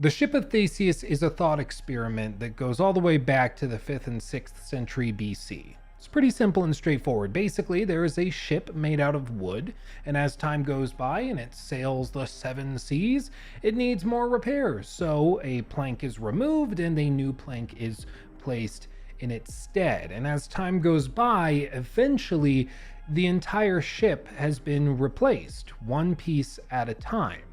The ship of Theseus is a thought experiment that goes all the way back to the 5th and 6th century BC. It's pretty simple and straightforward. Basically, there is a ship made out of wood, and as time goes by and it sails the 7 seas, it needs more repairs. So a plank is removed and a new plank is placed in its stead. And as time goes by, eventually the entire ship has been replaced, one piece at a time.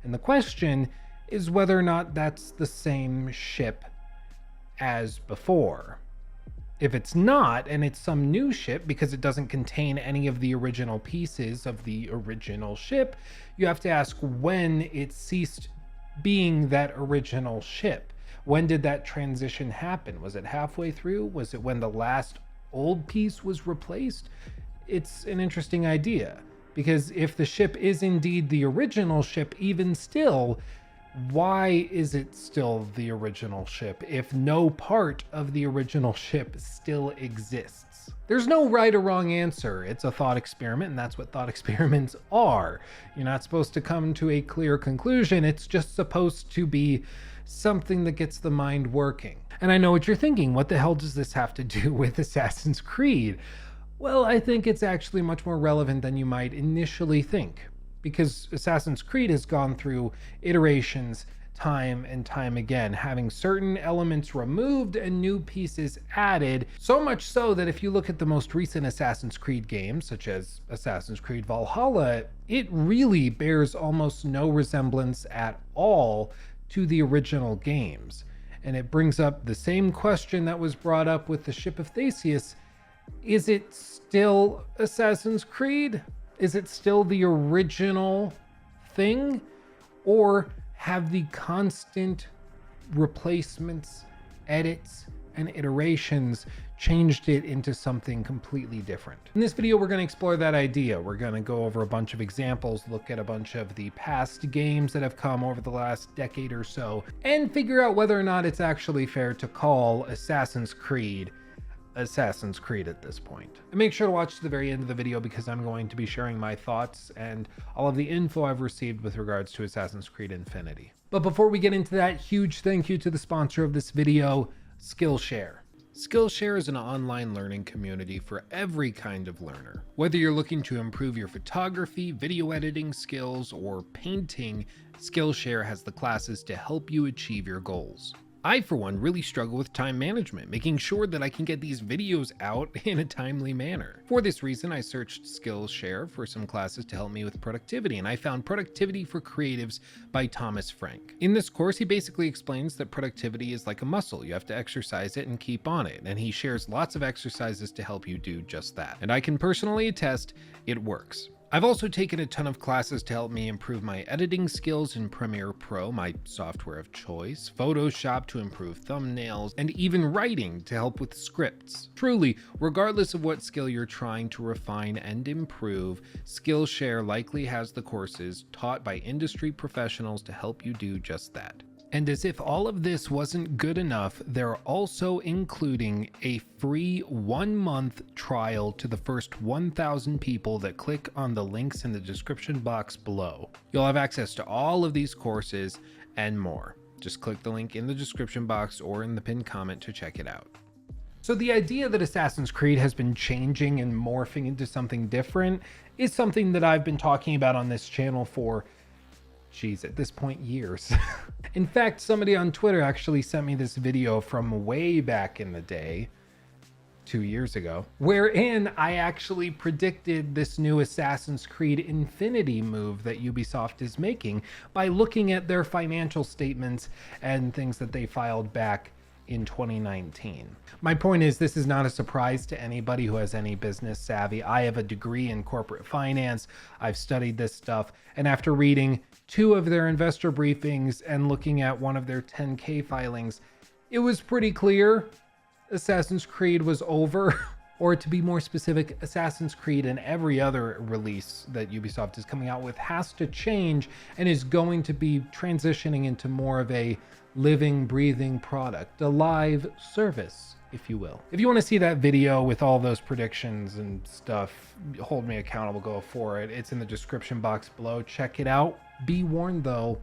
And the question is whether or not that's the same ship as before. If it's not, and it's some new ship because it doesn't contain any of the original pieces of the original ship, you have to ask when it ceased being that original ship. When did that transition happen? Was it halfway through? Was it when the last old piece was replaced? It's an interesting idea, because if the ship is indeed the original ship, even still, why is it still the original ship if no part of the original ship still exists? There's no right or wrong answer. It's a thought experiment, and that's what thought experiments are. You're not supposed to come to a clear conclusion. It's just supposed to be something that gets the mind working. And I know what you're thinking. What the hell does this have to do with Assassin's Creed? Well, I think it's actually much more relevant than you might initially think, because Assassin's Creed has gone through iterations time and time again, having certain elements removed and new pieces added, so much so that if you look at the most recent Assassin's Creed games, such as Assassin's Creed Valhalla, it really bears almost no resemblance at all to the original games. And it brings up the same question that was brought up with the Ship of Theseus. Is it still Assassin's Creed? Is it still the original thing? Or have the constant replacements, edits, and iterations changed it into something completely different? In this video, we're going to explore that idea. We're going to go over a bunch of examples, look at a bunch of the past games that have come over the last decade or so, and figure out whether or not it's actually fair to call Assassin's Creed at this point. And make sure to watch to the very end of the video, because I'm going to be sharing my thoughts and all of the info I've received with regards to Assassin's Creed Infinity. But before we get into that, huge thank you to the sponsor of this video, Skillshare. Skillshare is an online learning community for every kind of learner. Whether you're looking to improve your photography, video editing skills, or painting, Skillshare has the classes to help you achieve your goals. I, for one, really struggle with time management, making sure that I can get these videos out in a timely manner. For this reason, I searched Skillshare for some classes to help me with productivity, and I found Productivity for Creatives by Thomas Frank. In this course, he basically explains that productivity is like a muscle. You have to exercise it and keep on it, and he shares lots of exercises to help you do just that. And I can personally attest, it works. I've also taken a ton of classes to help me improve my editing skills in Premiere Pro, my software of choice, Photoshop to improve thumbnails, and even writing to help with scripts. Truly, regardless of what skill you're trying to refine and improve, Skillshare likely has the courses taught by industry professionals to help you do just that. And as if all of this wasn't good enough, they're also including a free 1-month trial to the first 1,000 people that click on the links in the description box below. You'll have access to all of these courses and more. Just click the link in the description box or in the pinned comment to check it out. So the idea that Assassin's Creed has been changing and morphing into something different is something that I've been talking about on this channel for, geez, at this point, years. In fact, somebody on Twitter actually sent me this video from way back in the day, 2 years ago, wherein I actually predicted this new Assassin's Creed Infinity move that Ubisoft is making by looking at their financial statements and things that they filed back in 2019. My point is, this is not a surprise to anybody who has any business savvy. I have a degree in corporate finance. I've studied this stuff. And after reading 2 of their investor briefings and looking at one of their 10K filings, it was pretty clear Assassin's Creed was over. Or to be more specific, Assassin's Creed and every other release that Ubisoft is coming out with has to change and is going to be transitioning into more of a living, breathing product, a live service, if you will. If you want to see that video with all those predictions and stuff, hold me accountable, go for it. It's in the description box below. Check it out. Be warned though,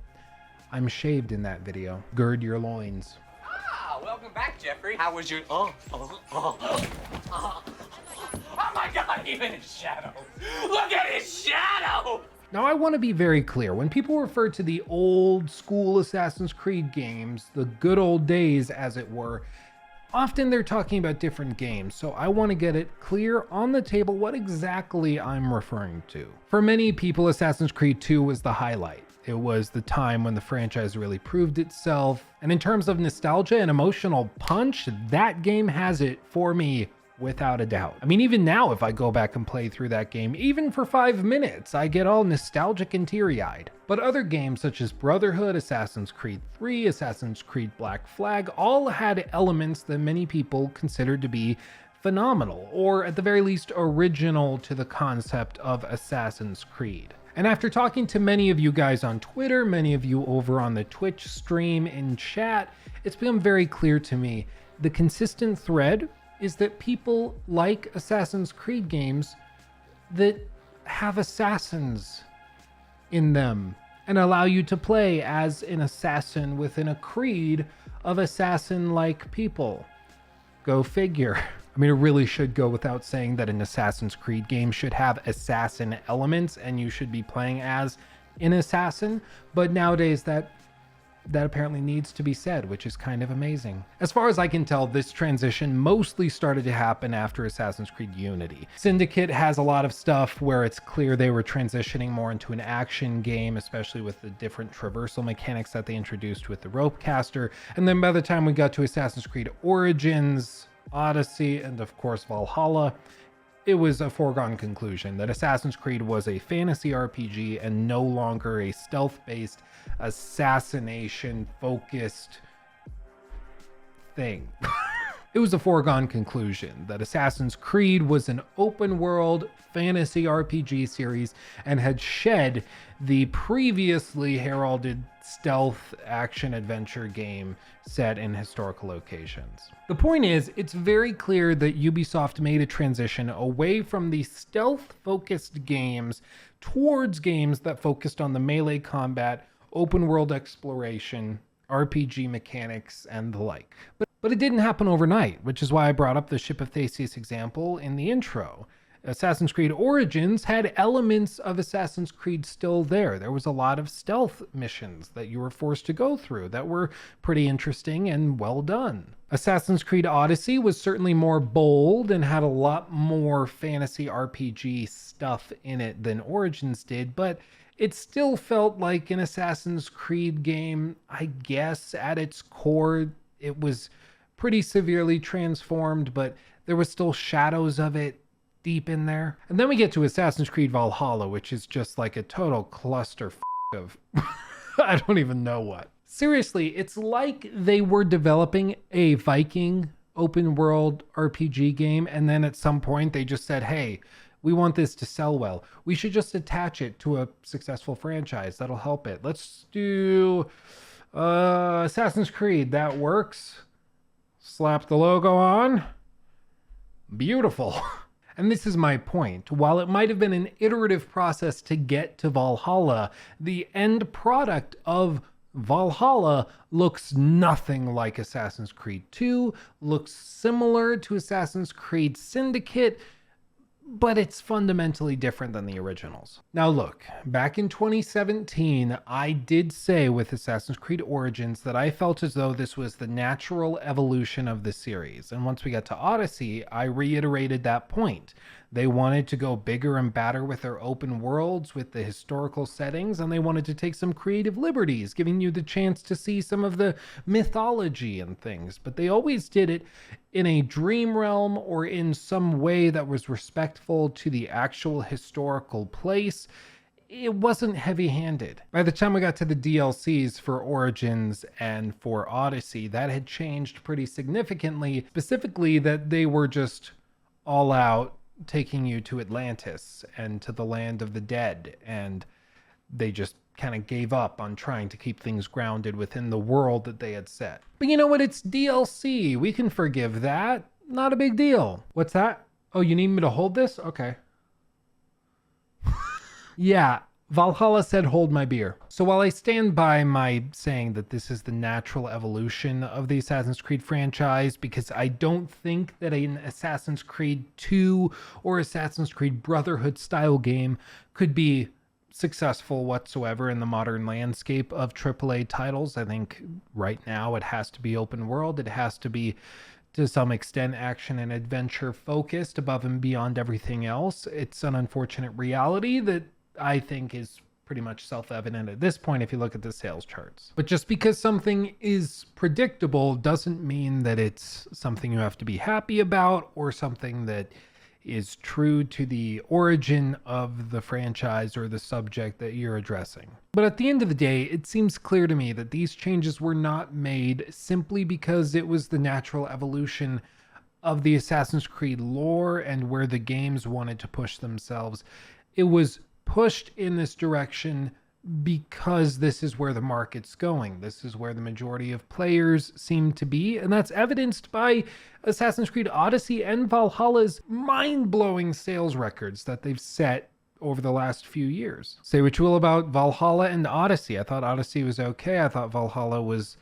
I'm shaved in that video. Gird your loins. Ah, welcome back, Jeffrey. How was your... Oh my God, even his shadow. Look at his shadow! Now, I want to be very clear. When people refer to the old school Assassin's Creed games, the good old days, as it were, often they're talking about different games. So I want to get it clear on the table what exactly I'm referring to. For many people, Assassin's Creed 2 was the highlight. It was the time when the franchise really proved itself. And in terms of nostalgia and emotional punch, that game has it for me without a doubt. I mean, even now, if I go back and play through that game, even for 5 minutes, I get all nostalgic and teary-eyed. But other games such as Brotherhood, Assassin's Creed 3, Assassin's Creed Black Flag, all had elements that many people considered to be phenomenal, or at the very least original to the concept of Assassin's Creed. And after talking to many of you guys on Twitter, many of you over on the Twitch stream in chat, it's become very clear to me the consistent thread is that people like Assassin's Creed games that have assassins in them and allow you to play as an assassin within a creed of assassin-like people. Go figure. I mean, it really should go without saying that an Assassin's Creed game should have assassin elements and you should be playing as an assassin, but nowadays that apparently needs to be said, which is kind of amazing. As far as I can tell, this transition mostly started to happen after Assassin's Creed Unity. Syndicate has a lot of stuff where it's clear they were transitioning more into an action game, especially with the different traversal mechanics that they introduced with the rope caster. And then by the time we got to Assassin's Creed Origins, Odyssey, and of course Valhalla, it was a foregone conclusion that Assassin's Creed was a fantasy RPG and no longer a stealth-based, assassination-focused thing. It was a foregone conclusion that Assassin's Creed was an open-world fantasy RPG series and had shed the previously heralded stealth action-adventure game set in historical locations. The point is, it's very clear that Ubisoft made a transition away from the stealth-focused games towards games that focused on the melee combat, open-world exploration, RPG mechanics, and the like. But it didn't happen overnight, which is why I brought up the Ship of Theseus example in the intro. Assassin's Creed Origins had elements of Assassin's Creed still there. There was a lot of stealth missions that you were forced to go through that were pretty interesting and well done. Assassin's Creed Odyssey was certainly more bold and had a lot more fantasy RPG stuff in it than Origins did, but it still felt like an Assassin's Creed game. I guess at its core, it was pretty severely transformed, but there was still shadows of it deep in there. And then we get to Assassin's Creed Valhalla, which is just like a total cluster of I don't even know what. Seriously, it's like they were developing a Viking open world RPG game, and then at some point they just said, hey, we want this to sell well. We should just attach it to a successful franchise. That'll help it. Let's do Assassin's Creed. That works. Slap the logo on. Beautiful. And this is my point. While it might have been an iterative process to get to Valhalla, the end product of Valhalla looks nothing like Assassin's Creed 2, looks similar to Assassin's Creed Syndicate, but it's fundamentally different than the originals. Now look, back in 2017, I did say with Assassin's Creed Origins that I felt as though this was the natural evolution of the series. And once we got to Odyssey, I reiterated that point. They wanted to go bigger and badder with their open worlds, with the historical settings, and they wanted to take some creative liberties, giving you the chance to see some of the mythology and things. But they always did it in a dream realm or in some way that was respectful to the actual historical place. It wasn't heavy-handed. By the time we got to the DLCs for Origins and for Odyssey, that had changed pretty significantly, specifically that they were just all out taking you to Atlantis and to the land of the dead, and they just kind of gave up on trying to keep things grounded within the world that they had set. But you know what? It's DLC. We can forgive that. Not a big deal. What's that? Oh, you need me to hold this? Okay. Yeah, Valhalla said, hold my beer. So while I stand by my saying that this is the natural evolution of the Assassin's Creed franchise, because I don't think that an Assassin's Creed 2 or Assassin's Creed Brotherhood style game could be successful whatsoever in the modern landscape of AAA titles. I think right now it has to be open world. It has to be to some extent action and adventure focused above and beyond everything else. It's an unfortunate reality that I think is pretty much self-evident at this point if you look at the sales charts. But just because something is predictable doesn't mean that it's something you have to be happy about or something that is true to the origin of the franchise or the subject that you're addressing. But at the end of the day, it seems clear to me that these changes were not made simply because it was the natural evolution of the Assassin's Creed lore and where the games wanted to push themselves. It was pushed in this direction because this is where the market's going. This is where the majority of players seem to be, and that's evidenced by Assassin's Creed Odyssey and Valhalla's mind-blowing sales records that they've set over the last few years. Say what you will about Valhalla and Odyssey. I thought Odyssey was okay. I thought Valhalla was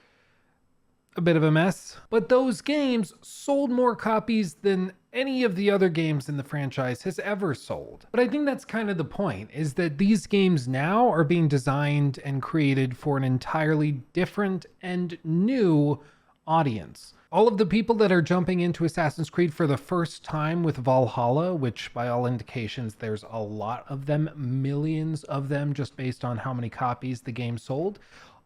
a bit of a mess. But those games sold more copies than any of the other games in the franchise has ever sold. But I think that's kind of the point, is that these games now are being designed and created for an entirely different and new audience. All of the people that are jumping into Assassin's Creed for the first time with Valhalla, which by all indications there's a lot of them, millions of them, just based on how many copies the game sold,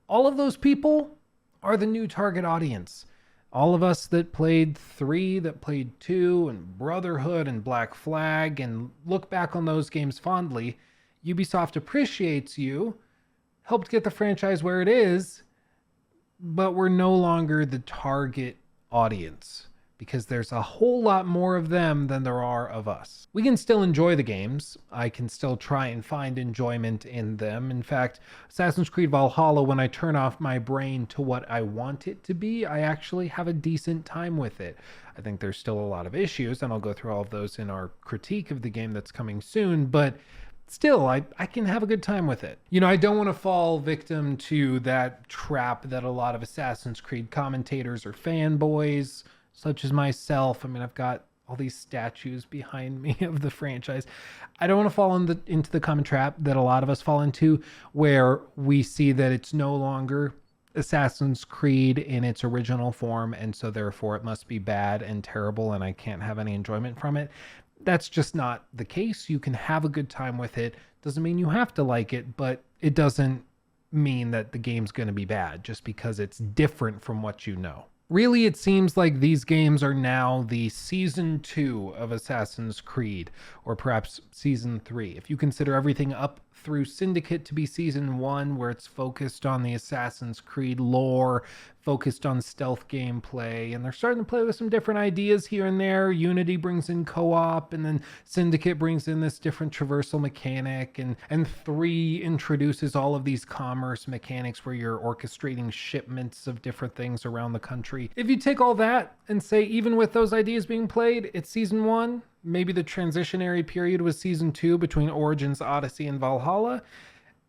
all of those people are the new target audience. All of us that played 3, that played 2, and Brotherhood and Black Flag, and look back on those games fondly, Ubisoft appreciates you, helped get the franchise where it is, but we're no longer the target audience because there's a whole lot more of them than there are of us. We can still enjoy the games. I can still try and find enjoyment in them. In fact, Assassin's Creed Valhalla, when I turn off my brain to what I want it to be, I actually have a decent time with it. I think there's still a lot of issues, and I'll go through all of those in our critique of the game that's coming soon, but still, I can have a good time with it. You know, I don't want to fall victim to that trap that a lot of Assassin's Creed commentators or fanboys, such as myself. I mean, I've got all these statues behind me of the franchise. I don't want to fall into the common trap that a lot of us fall into, where we see that it's no longer Assassin's Creed in its original form, and so therefore it must be bad and terrible, and I can't have any enjoyment from it. That's just not the case. You can have a good time with it. Doesn't mean you have to like it, but it doesn't mean that the game's going to be bad just because it's different from what you know. Really, it seems like these games are now the season 2 of Assassin's Creed, or perhaps season 3. If you consider everything up through Syndicate to be season 1, where it's focused on the Assassin's Creed lore, focused on stealth gameplay, and they're starting to play with some different ideas here and there. Unity brings in co-op, and then Syndicate brings in this different traversal mechanic, and 3 introduces all of these commerce mechanics where you're orchestrating shipments of different things around the country. If you take all that and say, even with those ideas being played, it's season 1, maybe the transitionary period was season 2 between Origins, Odyssey, and Valhalla,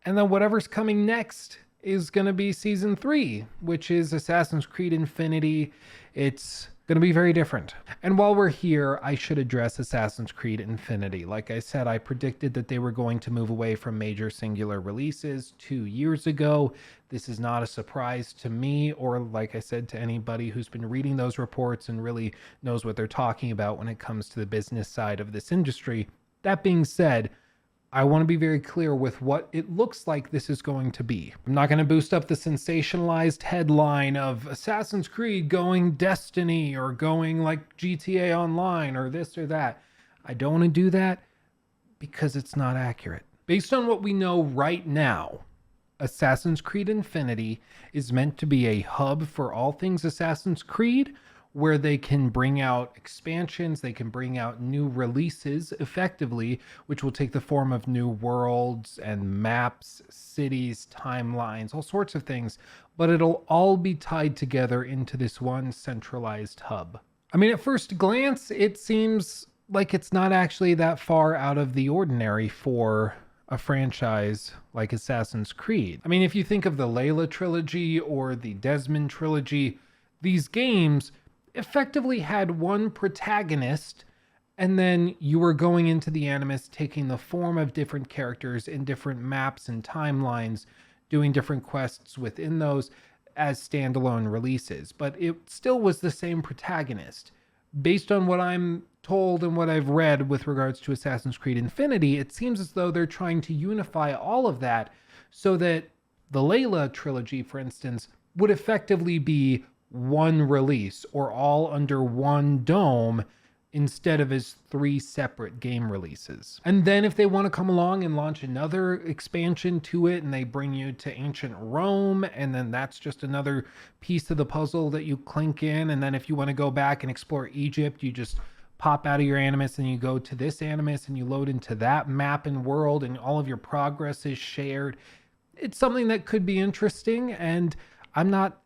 and then whatever's coming next is going to be season 3, which is Assassin's Creed Infinity. It's going to be very different. And while we're here, I should address Assassin's Creed Infinity. Like I said, I predicted that they were going to move away from major singular releases 2 years ago. This is not a surprise to me, or like I said, to anybody who's been reading those reports and really knows what they're talking about when it comes to the business side of this industry. That being said, I want to be very clear with what it looks like this is going to be. I'm not going to boost up the sensationalized headline of Assassin's Creed going Destiny or going like GTA Online or this or that. I don't want to do that because it's not accurate. Based on what we know right now, Assassin's Creed Infinity is meant to be a hub for all things Assassin's Creed, where they can bring out expansions, they can bring out new releases effectively, which will take the form of new worlds and maps, cities, timelines, all sorts of things, but it'll all be tied together into this one centralized hub. I mean, at first glance, it seems like it's not actually that far out of the ordinary for a franchise like Assassin's Creed. I mean, if you think of the Layla trilogy or the Desmond trilogy, these games effectively had one protagonist, and then you were going into the Animus, taking the form of different characters in different maps and timelines, doing different quests within those as standalone releases. But it still was the same protagonist. Based on what I'm told and what I've read with regards to Assassin's Creed Infinity, it seems as though they're trying to unify all of that so that the Layla trilogy, for instance, would effectively be one release or all under one dome instead of as 3 separate game releases. And then if they want to come along and launch another expansion to it and they bring you to ancient Rome, and then that's just another piece of the puzzle that you clink in, and then if you want to go back and explore Egypt, you just pop out of your Animus and you go to this Animus and you load into that map and world, and all of your progress is shared. It's something that could be interesting, and I'm not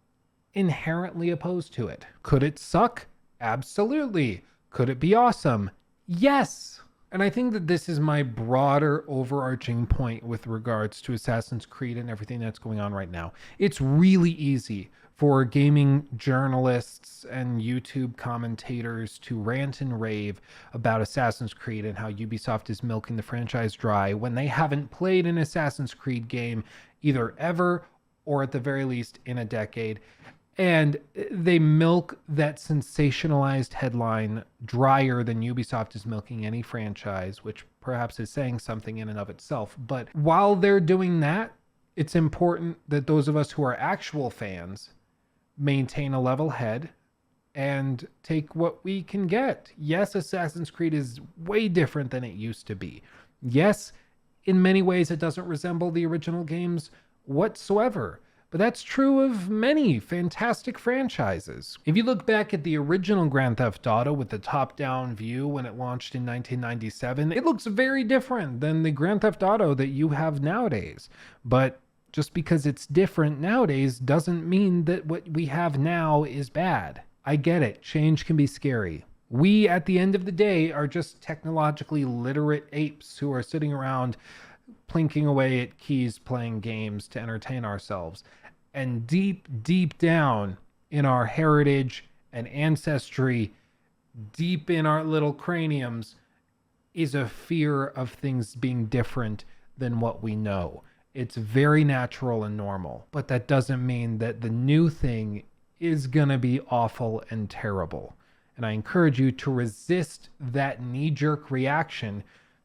inherently opposed to it. Could it suck? Absolutely. Could it be awesome? Yes. And I think that this is my broader overarching point with regards to Assassin's Creed and everything that's going on right now. It's really easy for gaming journalists and YouTube commentators to rant and rave about Assassin's Creed and how Ubisoft is milking the franchise dry when they haven't played an Assassin's Creed game either ever or at the very least in a decade. And they milk that sensationalized headline drier than Ubisoft is milking any franchise, which perhaps is saying something in and of itself. But while they're doing that, it's important that those of us who are actual fans maintain a level head and take what we can get. Yes, Assassin's Creed is way different than it used to be. Yes, in many ways it doesn't resemble the original games whatsoever. But that's true of many fantastic franchises. If you look back at the original Grand Theft Auto with the top-down view when it launched in 1997, it looks very different than the Grand Theft Auto that you have nowadays. But just because it's different nowadays doesn't mean that what we have now is bad. I get it. Change can be scary. We, at the end of the day, are just technologically literate apes who are sitting around plinking away at keys playing games to entertain ourselves. And deep, deep down in our heritage and ancestry, deep in our little craniums, is a fear of things being different than what we know. It's very natural and normal, but that doesn't mean that the new thing is going to be awful and terrible. And I encourage you to resist that knee-jerk reaction,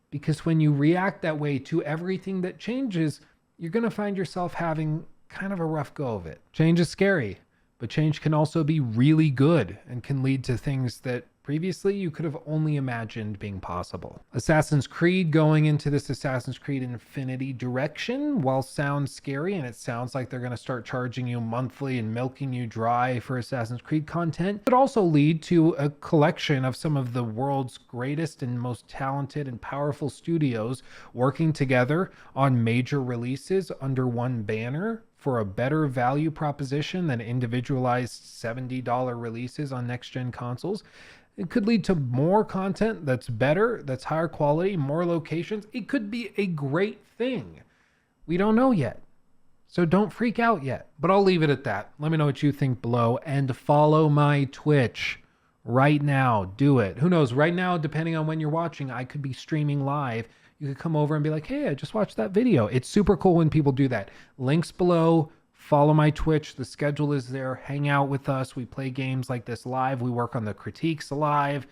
because when you react that way to everything that changes, you're going to find yourself having kind of a rough go of it. Change is scary, but change can also be really good and can lead to things that previously you could have only imagined being possible. Assassin's Creed going into this Assassin's Creed Infinity direction, while sounds scary and it sounds like they're going to start charging you monthly and milking you dry for Assassin's Creed content, could also lead to a collection of some of the world's greatest and most talented and powerful studios working together on major releases under one banner for a better value proposition than individualized $70 releases on next-gen consoles. It could lead to more content that's better, that's higher quality, more locations. It could be a great thing. We don't know yet, so don't freak out yet. But I'll leave it at that. Let me know what you think below, and follow my Twitch right now. Do it. Who knows? Right now, depending on when you're watching, I could be streaming live. You could come over and be like, hey, I just watched that video. It's super cool when people do that. Links below. Follow my Twitch. The schedule is there. Hang out with us. We play games like this live. We work on the critiques live.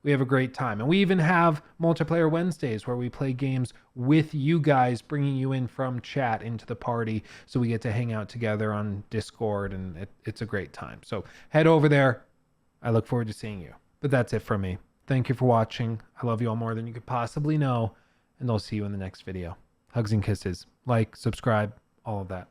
We have a great time. And we even have multiplayer Wednesdays where we play games with you guys, bringing you in from chat into the party. So we get to hang out together on Discord, and it's a great time. So head over there. I look forward to seeing you. But that's it from me. Thank you for watching. I love you all more than you could possibly know. And I'll see you in the next video. Hugs and kisses. Like, subscribe, all of that.